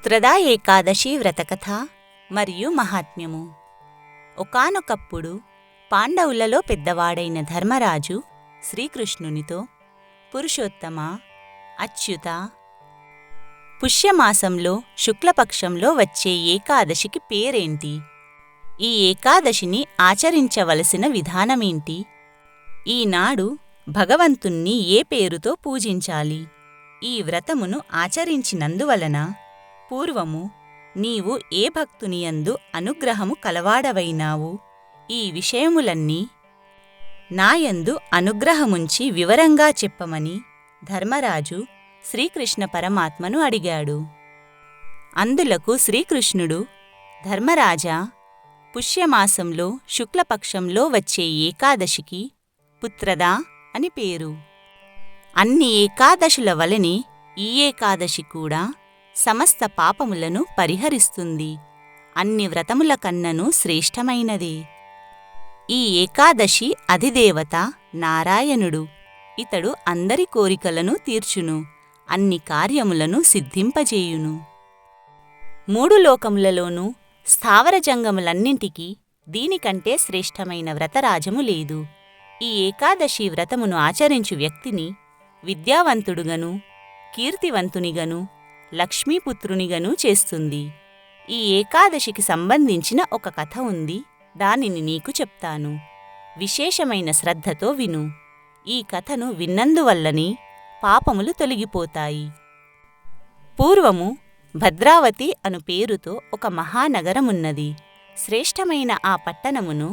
పుత్రదా ఏకాదశి వ్రతకథ మరియు మహాత్మ్యము. ఒకానొకప్పుడు పాండవులలో పెద్దవాడైన ధర్మరాజు శ్రీకృష్ణునితో, పురుషోత్తమా, అచ్యుత, పుష్యమాసంలో శుక్లపక్షంలో వచ్చే ఏకాదశికి పేరేంటి? ఈ ఏకాదశిని ఆచరించవలసిన విధానమేంటి? ఈనాడు భగవంతుణ్ణి ఏ పేరుతో పూజించాలి? ఈ వ్రతమును ఆచరించినందువలన పూర్వము నీవు ఏ భక్తునియందు అనుగ్రహము కలవాడవైనావు? ఈ విషయములన్నీ నాయందు అనుగ్రహముంచి వివరంగా చెప్పమని ధర్మరాజు శ్రీకృష్ణ పరమాత్మను అడిగాడు. అందులకు శ్రీకృష్ణుడు, ధర్మరాజా, పుష్యమాసంలో శుక్లపక్షంలో వచ్చే ఏకాదశికి పుత్రదా అని పేరు. అన్ని ఏకాదశుల వలనే ఈ ఏకాదశి కూడా సమస్త పాపములను పరిహరిస్తుంది. అన్ని వ్రతముల కన్నను శ్రేష్టమైనదే. ఈ ఏకాదశి అధిదేవత నారాయణుడు. ఇతడు అందరి కోరికలను తీర్చును, అన్ని కార్యములను సిద్ధింపజేయును. మూడు లోకములలోనూ స్థావర జంగములన్నింటికీ దీనికంటే శ్రేష్టమైన వ్రతరాజము లేదు. ఈ ఏకాదశి వ్రతమును ఆచరించు వ్యక్తిని విద్యావంతుడుగను, కీర్తివంతునిగను, లక్ష్మీపుత్రునిగను చేస్తుంది. ఈ ఏకాదశికి సంబంధించిన ఒక కథ ఉంది, దానిని నీకు చెప్తాను. విశేషమైన శ్రద్ధతో విను. ఈ కథను విన్నందువల్లనే పాపములు తొలగిపోతాయి. పూర్వము భద్రావతి అను పేరుతో ఒక మహానగరమున్నది. శ్రేష్టమైన ఆ పట్టణమును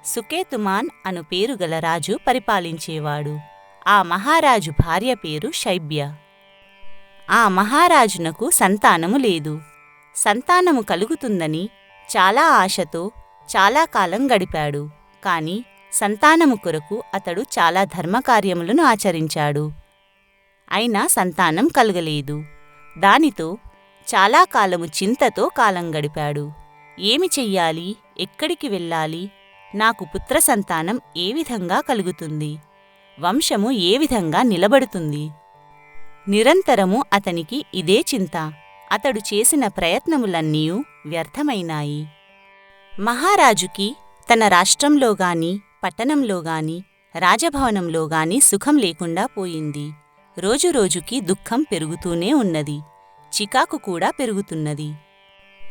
సుకేతుమాన్ అను పేరుగల రాజు పరిపాలించేవాడు. ఆ మహారాజు భార్య పేరు శైబ్య. ఆ మహారాజునకు సంతానము లేదు. సంతానము కలుగుతుందని చాలా ఆశతో చాలా కాలం గడిపాడు. కాని సంతానము కొరకు అతడు చాలా ధర్మకార్యములను ఆచరించాడు. అయినా సంతానం కలుగలేదు. దానితో చాలా కాలము చింతతో కాలం గడిపాడు. ఏమి చెయ్యాలి? ఎక్కడికి వెళ్ళాలి? నాకు పుత్ర సంతానం ఏ విధంగా కలుగుతుంది? వంశము ఏ విధంగా నిలబడుతుంది? నిరంతరము అతనికి ఇదే చింత. అతడు చేసిన ప్రయత్నములన్నీయూ వ్యర్థమైనాయి. మహారాజుకి తన రాష్ట్రంలోగాని, పట్టణంలోగాని, రాజభవనంలోగాని సుఖం లేకుండా పోయింది. రోజురోజుకి దుఃఖం పెరుగుతూనే ఉన్నది. చికాకు కూడా పెరుగుతున్నది.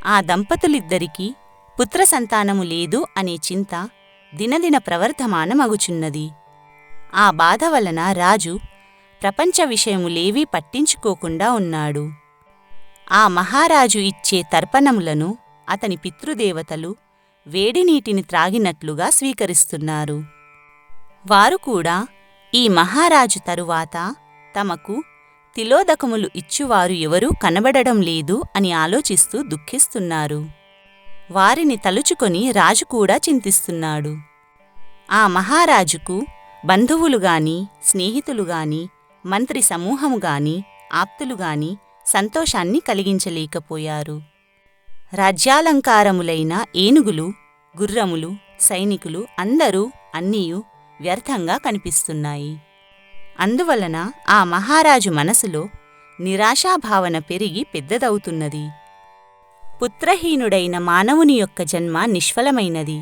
ఆ దంపతులిద్దరికీ పుత్ర సంతానము లేదు అనే చింత దినదిన ప్రవర్ధమానమగుచున్నది. ఆ బాధ వలన రాజు ప్రపంచ విషయములేవీ పట్టించుకోకుండా ఉన్నాడు. ఆ మహారాజు ఇచ్చే తర్పణములను అతని పితృదేవతలు వేడినీటిని త్రాగినట్లుగా స్వీకరిస్తున్నారు. వారు కూడా ఈ మహారాజు తరువాత తమకు తిలోదకములు ఇచ్చువారు ఎవరూ కనబడడం లేదు అని ఆలోచిస్తూ దుఃఖిస్తున్నారు. వారిని తలుచుకొని రాజు కూడా చింతిస్తున్నాడు. ఆ మహారాజుకు బంధువులుగాని, స్నేహితులుగాని, మంత్రి సమూహముగాని, ఆప్తులుగాని సంతోషాన్ని కలిగించలేకపోయారు. రాజ్యాలంకారములైన ఏనుగులు, గుర్రములు, సైనికులు అందరూ అన్నీయూ వ్యర్థంగా కనిపిస్తున్నాయి. అందువలన ఆ మహారాజు మనసులో నిరాశాభావన పెరిగి పెద్దదవుతున్నది. పుత్రహీనుడైన మానవుని యొక్క జన్మ నిష్ఫలమైనది.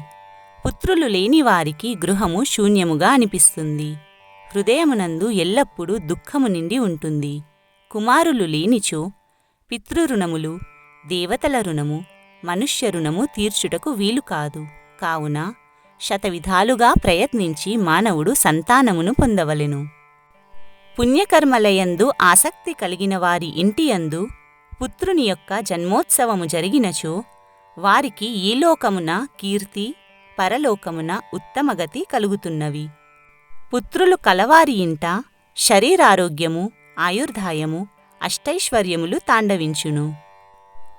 పుత్రులు లేనివారికి గృహము శూన్యముగా అనిపిస్తుంది. హృదయమునందు ఎల్లప్పుడూ దుఃఖము నిండి ఉంటుంది. కుమారులు లేనిచో పితృరుణములు, దేవతల రుణము, మనుష్య రుణము తీర్చుటకు వీలుకాదు. కావున శతవిధాలుగా ప్రయత్నించి మానవుడు సంతానమును పొందవలెను. పుణ్యకర్మలయందు ఆసక్తి కలిగిన వారి ఇంటియందు పుత్రుని యొక్క జన్మోత్సవము జరిగినచో వారికి ఈ లోకమున కీర్తి, పరలోకమున ఉత్తమగతి కలుగుతున్నవి. పుత్రులు కలవారి ఇంట శరీరారోగ్యము, ఆయుర్దాయము, అష్టైశ్వర్యములు తాండవించును.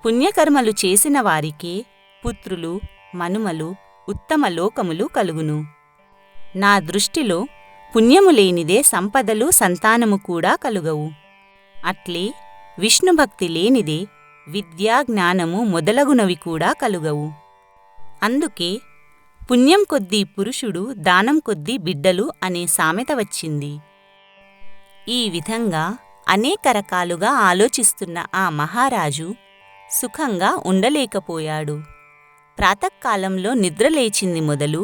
పుణ్యకర్మలు చేసిన వారికే పుత్రులు, మనుమలు, ఉత్తమ లోకములు కలుగును. నా దృష్టిలో పుణ్యము లేనిదే సంపదలు, సంతానము కూడా కలుగవు. అట్లే విష్ణుభక్తి లేనిదే విద్యా, జ్ఞానము మొదలగునవి కూడా కలుగవు. అందుకే పుణ్యం కొద్దీ పురుషుడు, దానం కొద్దీ బిడ్డలు అనే సామెత వచ్చింది. ఈ విధంగా అనేక రకాలుగా ఆలోచిస్తున్న ఆ మహారాజు సుఖంగా ఉండలేకపోయాడు. ప్రాతకాలంలో నిద్రలేచింది మొదలు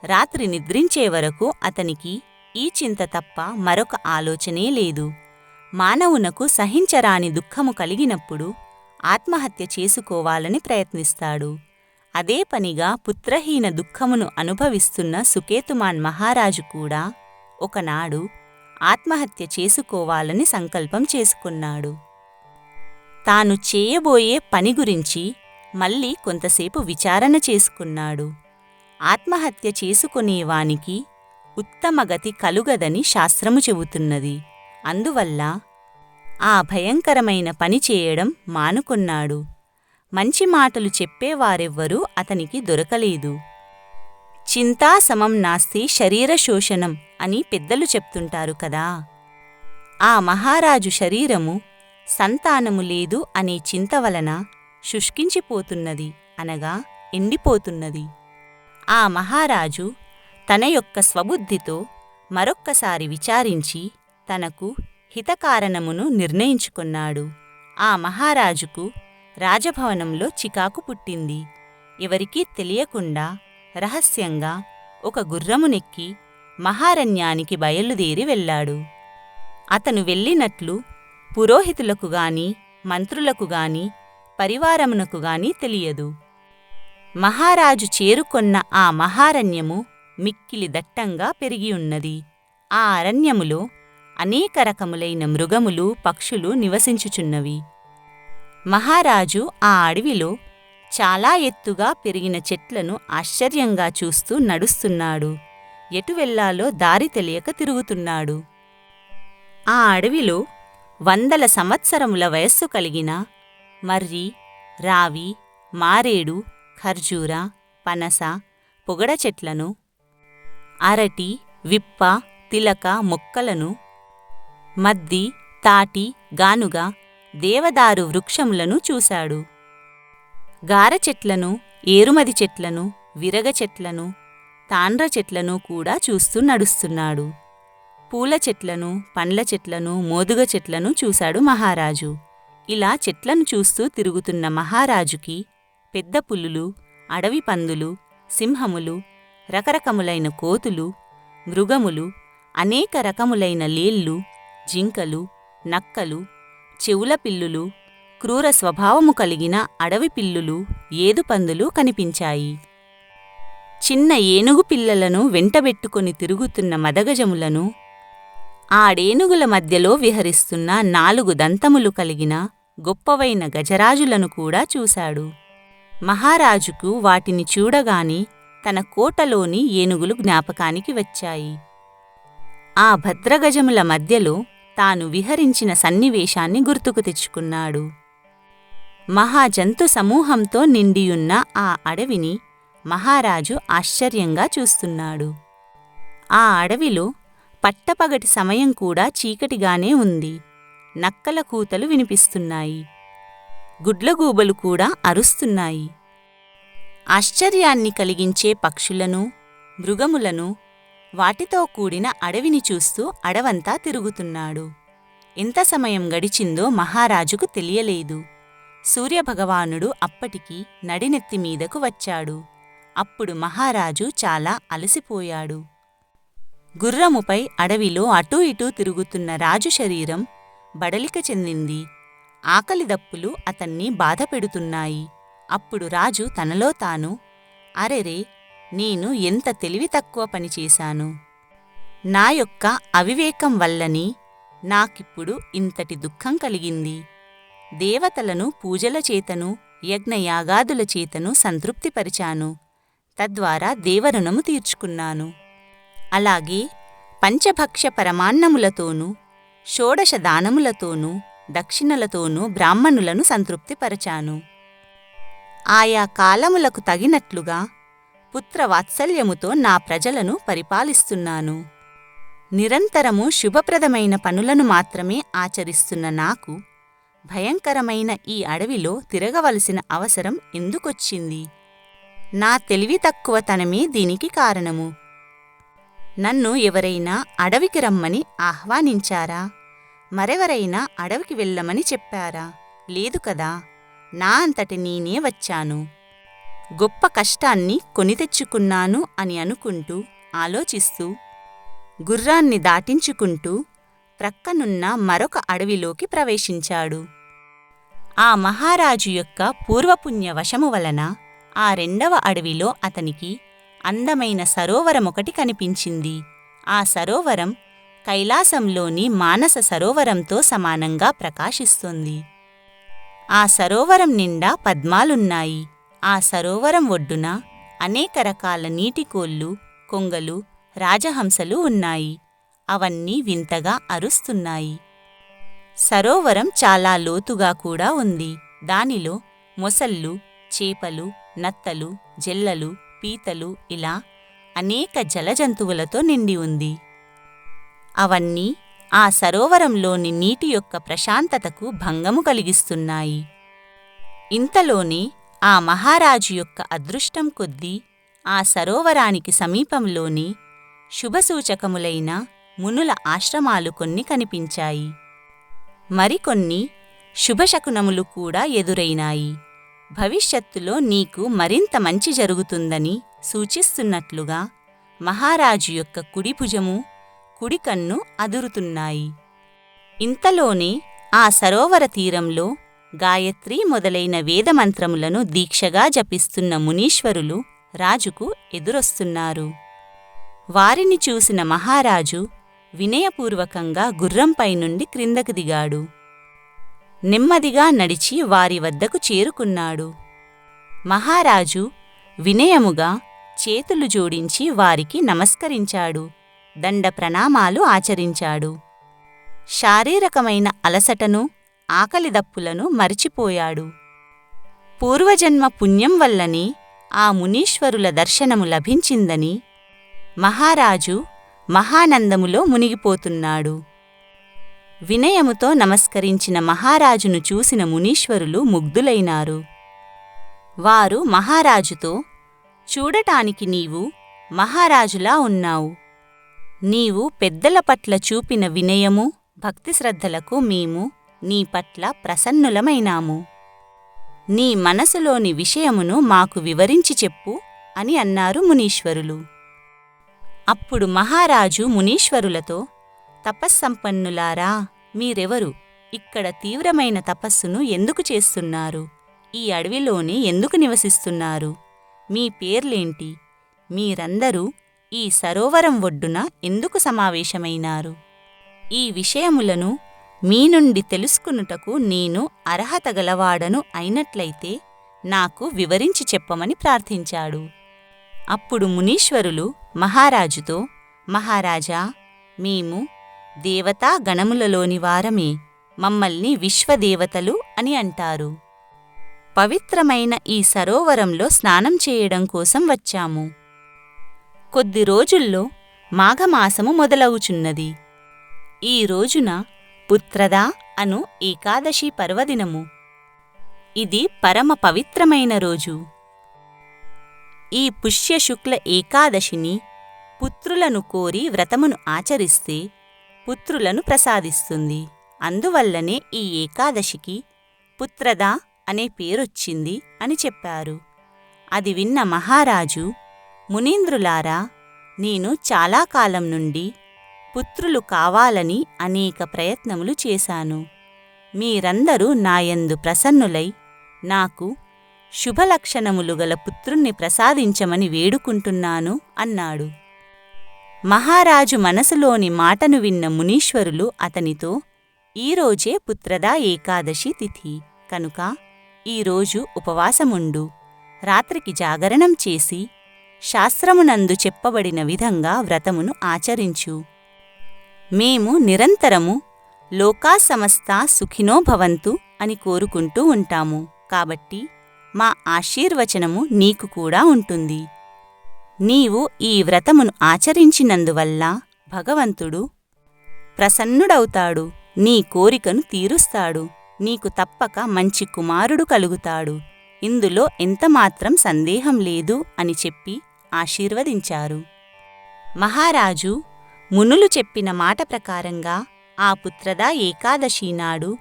రాత్రి నిద్రించే వరకు అతనికి ఈ చింత తప్ప మరొక ఆలోచనే లేదు. మానవునకు సహించరాని దుఃఖము కలిగినప్పుడు ఆత్మహత్య చేసుకోవాలని ప్రయత్నిస్తాడు. అదే పనిగా పుత్రహీన దుఃఖమును అనుభవిస్తున్న సుకేతుమాన్ మహారాజు కూడా ఒకనాడు ఆత్మహత్య చేసుకోవాలని సంకల్పం చేసుకున్నాడు. తాను చేయబోయే పని గురించి మళ్ళీ కొంతసేపు విచారణ చేసుకున్నాడు. ఆత్మహత్య చేసుకునేవానికి ఉత్తమగతి కలుగదని శాస్త్రము చెబుతున్నది. అందువల్ల ఆ భయంకరమైన పని చేయడం మానుకున్నాడు. మంచి మాటలు చెప్పేవారెవ్వరూ అతనికి దొరకలేదు. చింతా సమం నాస్తి శరీర శోషణం అని పెద్దలు చెప్తుంటారు కదా. ఆ మహారాజు శరీరము సంతానము లేదు అనే చింత వలన శుష్కించిపోతున్నది, అనగా ఎండిపోతున్నది. ఆ మహారాజు తన యొక్క స్వబుద్ధితో మరొక్కసారి విచారించి తనకు హితకారణమును నిర్ణయించుకున్నాడు. ఆ మహారాజుకు రాజభవనంలో చికాకు పుట్టింది. ఎవరికీ తెలియకుండా రహస్యంగా ఒక గుర్రమునెక్కి మహారణ్యానికి బయలుదేరి వెళ్ళాడు. అతను వెళ్ళినట్లు పురోహితులకు గాని మంత్రులకు గాని పరివారమునకు గాని తెలియదు. మహారాజు చేరుకొన్న ఆ మహారణ్యము మిక్కిలి దట్టంగా పెరిగియున్నది. ఆ అరణ్యములో అనేక రకములైన మృగములు పక్షులు నివసించుచున్నవి. మహారాజు ఆ అడవిలో చాలా ఎత్తుగా పెరిగిన చెట్లను ఆశ్చర్యంగా చూస్తూ నడుస్తున్నాడు. ఎటు వెళ్ళాలో దారి తెలియక తిరుగుతున్నాడు. ఆ అడవిలో 100 సంవత్సరముల వయస్సు కలిగిన మర్రి, రావి, మారేడు, ఖర్జూర, పనస, పొగడ చెట్లను, అరటి, విప్ప, తిలక మొక్కలను, మద్ది, తాటి, గానుగ, దేవదారు వృక్షములను చూశాడు. గార చెట్లను, ఏరుమది చెట్లను, విరగ చెట్లను, తాండ్ర చెట్లను కూడా చూస్తూ నడుస్తున్నాడు. పూల చెట్లను, పండ్ల చెట్లను, మోదుగ చెట్లను చూశాడు మహారాజు. ఇలా చెట్లను చూస్తూ తిరుగుతున్న మహారాజుకి పెద్ద పులులు, అడవి పందులు, సింహములు, రకరకములైన కోతులు, మృగములు, అనేక రకములైన లేళ్ళు, జింకలు, నక్కలు, చెవుల పిల్లులు, క్రూర స్వభావము కలిగిన అడవి పిల్లులు, ఏదుపందులు కనిపించాయి. చిన్న ఏనుగు పిల్లలను వెంటబెట్టుకొని తిరుగుతున్న మదగజములను, ఆడేనుగుల మధ్యలో విహరిస్తున్న 4 దంతములు కలిగిన గొప్పవైన గజరాజులను కూడా చూశాడు. మహారాజుకు వాటిని చూడగానే తన కోటలోని ఏనుగులు జ్ఞాపకానికి వచ్చాయి. ఆ భద్రగజముల మధ్యలో తాను విహరించిన సన్నివేశాన్ని గుర్తుకు తెచ్చుకున్నాడు. మహాజంతు సమూహంతో నిండియున్న ఆ అడవిని మహారాజు ఆశ్చర్యంగా చూస్తున్నాడు. ఆ అడవిలో పట్టపగటి సమయం కూడా చీకటిగానే ఉంది. నక్కల కూతలు వినిపిస్తున్నాయి. గుడ్లగూబలు కూడా అరుస్తున్నాయి. ఆశ్చర్యాన్ని కలిగించే పక్షులను, మృగములను, వాటితో కూడిన అడవిని చూస్తూ అడవంతా తిరుగుతున్నాడు. ఎంత సమయం గడిచిందో మహారాజుకు తెలియలేదు. సూర్యభగవానుడు అప్పటికి నడినెత్తిమీదకు వచ్చాడు. అప్పుడు మహారాజు చాలా అలసిపోయాడు. గుర్రముపై అడవిలో అటూ ఇటూ తిరుగుతున్న రాజు శరీరం బడలిక చెందింది. ఆకలి దప్పులు అతన్ని బాధపెడుతున్నాయి. అప్పుడు రాజు తనలో తాను, అరెరే, నేను ఎంత తెలివి తక్కువ పనిచేశాను. నా యొక్క అవివేకం వల్లని నాకిప్పుడు ఇంతటి దుఃఖం కలిగింది. దేవతలను పూజల చేతను యజ్ఞయాగాదుల చేతను సంతృప్తిపరిచాను. తద్వారా దేవరుణము తీర్చుకున్నాను. అలాగే పంచభక్ష పరమాన్నములతోనూ 16 దానములతోనూ దక్షిణలతోనూ బ్రాహ్మణులను సంతృప్తిపరచాను. ఆయా కాలములకు తగినట్లుగా పుత్రవాత్సల్యముతో నా ప్రజలను పరిపాలిస్తున్నాను. నిరంతరము శుభప్రదమైన పనులను మాత్రమే ఆచరిస్తున్న నాకు భయంకరమైన ఈ అడవిలో తిరగవలసిన అవసరం ఎందుకొచ్చింది? నా తెలివి తక్కువతనమే దీనికి కారణము. నన్ను ఎవరైనా అడవికి రమ్మని ఆహ్వానించారా? మరెవరైనా అడవికి వెళ్ళమని చెప్పారా? లేదు కదా. నా అంతటి నేనే వచ్చాను. గొప్ప కష్టాన్ని కొని తెచ్చుకున్నాను అని అనుకుంటూ ఆలోచిస్తూ గుర్రాన్ని దాటించుకుంటూ ప్రక్కనున్న మరొక అడవిలోకి ప్రవేశించాడు. ఆ మహారాజు యొక్క పూర్వపుణ్య వశము వలన ఆ రెండవ అడవిలో అతనికి అందమైన సరోవరమొకటి కనిపించింది. ఆ సరోవరం కైలాసంలోని మానస సరోవరంతో సమానంగా ప్రకాశిస్తుంది. ఆ సరోవరం నిండా పద్మాలున్నాయి. ఆ సరోవరం ఒడ్డున అనేక రకాల నీటికోళ్ళు, కొంగలు, రాజహంసలు ఉన్నాయి. అవన్నీ వింతగా అరుస్తున్నాయి. సరోవరం చాలా లోతుగా కూడా ఉంది. దానిలో మొసళ్ళు, చేపలు, నత్తలు, జెల్లలు, పీతలు ఇలా అనేక జలజంతువులతో నిండి ఉంది. అవన్నీ ఆ సరోవరంలోని నీటి యొక్క ప్రశాంతతకు భంగము కలిగిస్తున్నాయి. ఇంతలోనే ఆ మహారాజు యొక్క అదృష్టం కొద్దీ ఆ సరోవరానికి సమీపంలోని శుభసూచకములైన మునుల ఆశ్రమాలు కొన్ని కనిపించాయి. మరికొన్ని శుభశకునములు కూడా ఎదురైనాయి. భవిష్యత్తులో నీకు మరింత మంచి జరుగుతుందని సూచిస్తున్నట్లుగా మహారాజు యొక్క కుడి భుజము, కుడి కన్ను అదురుతున్నాయి. ఇంతలోనే ఆ సరోవర తీరంలో గాయత్రి మొదలైన వేదమంత్రములను దీక్షగా జపిస్తున్న మునీశ్వరులు రాజుకు ఎదురొస్తున్నారు. వారిని చూసిన మహారాజు వినయపూర్వకంగా గుర్రంపై నుండి క్రిందకు దిగాడు. నెమ్మదిగా నడిచి వారి వద్దకు చేరుకున్నాడు. మహారాజు వినయముగా చేతులు జోడించి వారికి నమస్కరించాడు. దండ ప్రణామాలు ఆచరించాడు. శారీరకమైన అలసటను, ఆకలిదప్పులను మరిచిపోయాడు. పూర్వజన్మ పుణ్యం వల్లనే ఆ మునీశ్వరుల దర్శనము లభించిందని మహారాజు మహానందములో మునిగిపోతున్నాడు. వినయముతో నమస్కరించిన మహారాజును చూసిన మునీశ్వరులు ముగ్ధులైనారు. వారు మహారాజుతో, చూడటానికి నీవు మహారాజులా ఉన్నావు. నీవు పెద్దల పట్ల చూపిన వినయము, భక్తిశ్రద్ధలకు మేము నీ పట్ల ప్రసన్నులమైనాము. నీ మనసులోని విషయమును మాకు వివరించి చెప్పు అని అన్నారు మునీశ్వరులు. అప్పుడు మహారాజు మునీశ్వరులతో, తపస్సంపన్నులారా, మీరెవరు? ఇక్కడ తీవ్రమైన తపస్సును ఎందుకు చేస్తున్నారు? ఈ అడవిలోనే ఎందుకు నివసిస్తున్నారు? మీ పేర్లేంటి? మీరందరూ ఈ సరోవరం ఒడ్డున ఎందుకు సమావేశమైనారు? ఈ విషయములను మీ నుండి తెలుసుకునుటకు నేను అర్హత గలవాడను అయినట్లయితే నాకు వివరించి చెప్పమని ప్రార్థించాడు. అప్పుడు మునీశ్వరులు మహారాజుతో, మహారాజా, మేము దేవతా గణములలోని వారమే. మమ్మల్ని విశ్వదేవతలు అని అంటారు. పవిత్రమైన ఈ సరోవరంలో స్నానం చేయడం కోసం వచ్చాము. కొద్ది రోజుల్లో మాఘమాసము మొదలవుచున్నది. ఈ రోజున పుత్రదా అను ఏకాదశి పర్వదినము. ఇది పరమ పవిత్రమైన రోజు. ఈ పుష్యశుక్ల ఏకాదశిని పుత్రులను కోరి వ్రతమును ఆచరిస్తే పుత్రులను ప్రసాదిస్తుంది. అందువల్లనే ఈ ఏకాదశికి పుత్రదా అనే పేరొచ్చింది అని చెప్పారు. అది విన్న మహారాజు, మునీంద్రులారా, నేను చాలా కాలం నుండి పుత్రులు కావాలని అనేక ప్రయత్నములు చేశాను. మీరందరూ నాయందు ప్రసన్నులై నాకు శుభలక్షణములు గల పుత్రుణ్ణి ప్రసాదించమని వేడుకుంటున్నాను అన్నాడు. మహారాజు మనసులోని మాటను విన్న మునీశ్వరులు అతనితో, ఈరోజే పుత్రదా ఏకాదశి తిథి కనుక ఈరోజు ఉపవాసముండు, రాత్రికి జాగరణం చేసి శాస్త్రమునందు చెప్పబడిన విధంగా వ్రతమును ఆచరించు. మేము నిరంతరము లోకా సమస్తా సుఖినో భవంతు అని కోరుకుంటూ ఉంటాము. కాబట్టి మా ఆశీర్వచనము నీకు కూడా ఉంటుంది. నీవు ఈ వ్రతమును ఆచరించినందువల్ల భగవంతుడు ప్రసన్నుడవుతాడు, నీ కోరికను తీరుస్తాడు, నీకు తప్పక మంచి కుమారుడు కలుగుతాడు. ఇందులో ఎంతమాత్రం సందేహం లేదు అని చెప్పి ఆశీర్వదించారు. మహారాజు మునులు చెప్పిన మాట ప్రకారంగా ఆ పుత్రదా ఏకాదశి నాడు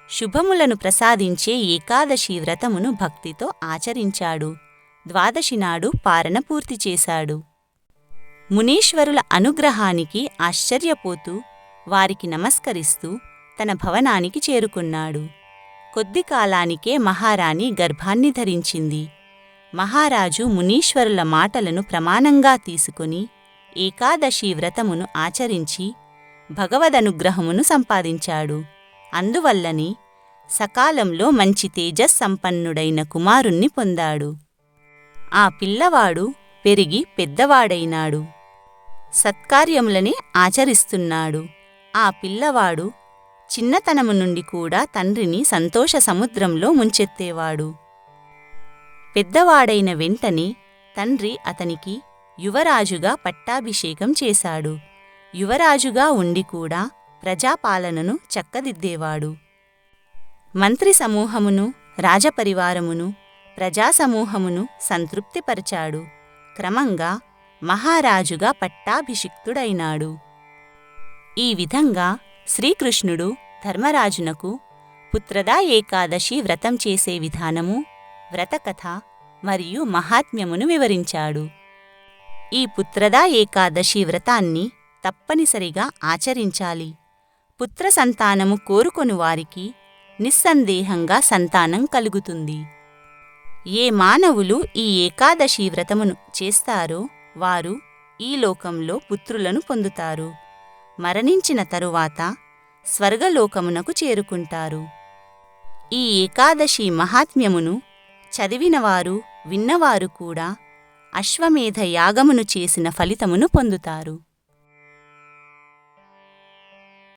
శుభములను ప్రసాదించే ఏకాదశి వ్రతమును భక్తితో ఆచరించాడు. ద్వాదశి నాడు పారణ పూర్తి చేశాడు. మునీశ్వరుల అనుగ్రహానికి ఆశ్చర్యపోతూ వారికి నమస్కరిస్తూ తన భవనానికి చేరుకున్నాడు. కొద్ది కాలానికే మహారాణి గర్భాన్ని ధరించింది. మహారాజు మునీశ్వరుల మాటలను ప్రమాణంగా తీసుకుని ఏకాదశి వ్రతమును ఆచరించి భగవదనుగ్రహమును సంపాదించాడు. అందువల్లనే సకాలంలో మంచి తేజస్సంపన్నుడైన కుమారుణ్ణి పొందాడు. ఆ పిల్లవాడు పెరిగి పెద్దవాడైనాడు. సత్కార్యములనే ఆచరిస్తున్నాడు. ఆ పిల్లవాడు చిన్నతనము నుండి కూడా తండ్రిని సంతోష సముద్రంలో ముంచెత్తేవాడు. పెద్దవాడైన వెంటనే తండ్రి అతనికి యువరాజుగా పట్టాభిషేకం చేశాడు. యువరాజుగా ఉండి కూడా ప్రజాపాలనను చక్కదిద్దేవాడు. మంత్రి సమూహమును, రాజపరివారమును, ప్రజాసమూహమును సంతృప్తిపరచాడు. క్రమంగా మహారాజుగా పట్టాభిషిక్తుడైనాడు. ఈ విధంగా శ్రీకృష్ణుడు ధర్మరాజునకు పుత్రదా ఏకాదశి వ్రతం చేసే విధానము, వ్రతకథ మరియు మహాత్మ్యమును వివరించాడు. ఈ పుత్రదా ఏకాదశి వ్రతాన్ని తప్పనిసరిగా ఆచరించాలి. పుత్ర సంతానము కోరుకొను వారికి నిస్సందేహంగా సంతానం కలుగుతుంది. ఏ మానవులు ఈ ఏకాదశి వ్రతమును చేస్తారో వారు ఈ లోకంలో పుత్రులను పొందుతారు. మరణించిన తరువాత స్వర్గలోకమునకు చేరుకుంటారు. ఈ ఏకాదశి మహాత్మ్యమును చదివినవారు, విన్నవారు కూడా అశ్వమేధ యాగమును చేసిన ఫలితమును పొందుతారు.